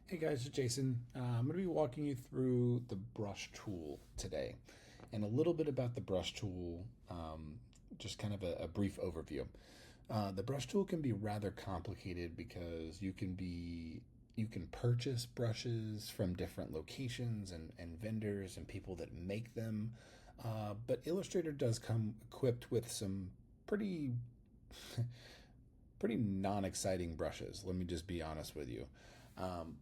Hey guys, it's Jason. I'm going to be walking you through the brush tool today and a little bit about the brush tool, just kind of a brief overview. The brush tool can be rather complicated because you can purchase brushes from different locations and vendors and people that make them. But Illustrator does come equipped with some pretty pretty non-exciting brushes. Let me just be honest with you.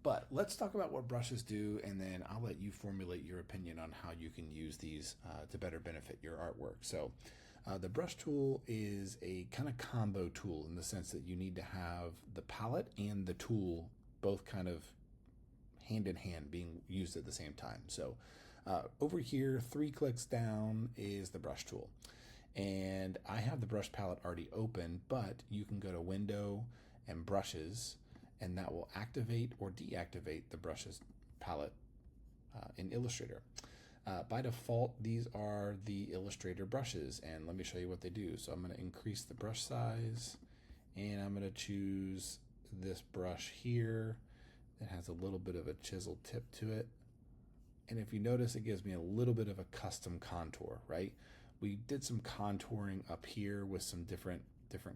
But let's talk about what brushes do, and then I'll let you formulate your opinion on how you can use these to better benefit your artwork. So, the brush tool is a kind of combo tool in the sense that you need to have the palette and the tool both kind of hand in hand being used at the same time. So, over here, 3 clicks down is the brush tool. And I have the brush palette already open, but you can go to Window and Brushes, and that will activate or deactivate the brushes palette in Illustrator. By default, these are the Illustrator brushes, and let me show you what they do. So I'm going to increase the brush size, and I'm going to choose this brush here that has a little bit of a chisel tip to it. And if you notice, it gives me a little bit of a custom contour, right? We did some contouring up here with some different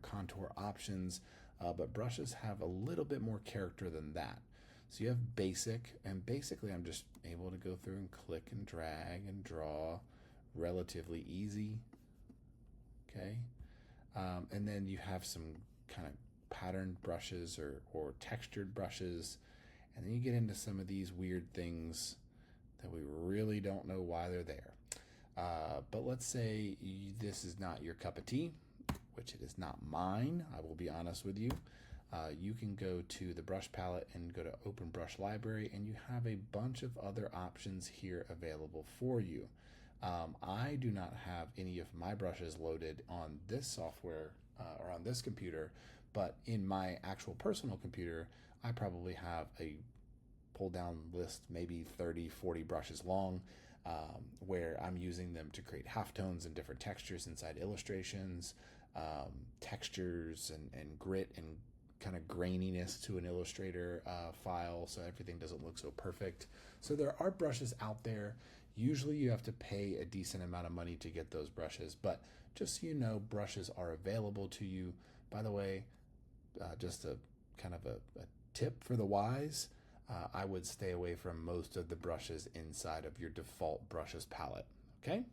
contour options, but brushes have a little bit more character than that. So you have basic, and basically I'm just able to go through and click and drag and draw relatively easy. Okay. And then you have some kind of patterned brushes or textured brushes. And then you get into some of these weird things that we really don't know why they're there. But let's say this is not your cup of tea, which it is not mine. I will be honest with you. You can go to the brush palette and go to Open Brush Library, and you have a bunch of other options here available for you. I do not have any of my brushes loaded on this software or on this computer, but in my actual personal computer, I probably have a pull down list, maybe 30, 40 brushes long, where I'm using them to create halftones and different textures inside illustrations, textures and grit and kind of graininess to an Illustrator file, so everything doesn't look so perfect. So there are brushes out there. Usually you have to pay a decent amount of money to get those brushes, but just so you know, brushes are available to you. By the way, just a kind of a tip for the wise, I would stay away from most of the brushes inside of your default brushes palette. Okay?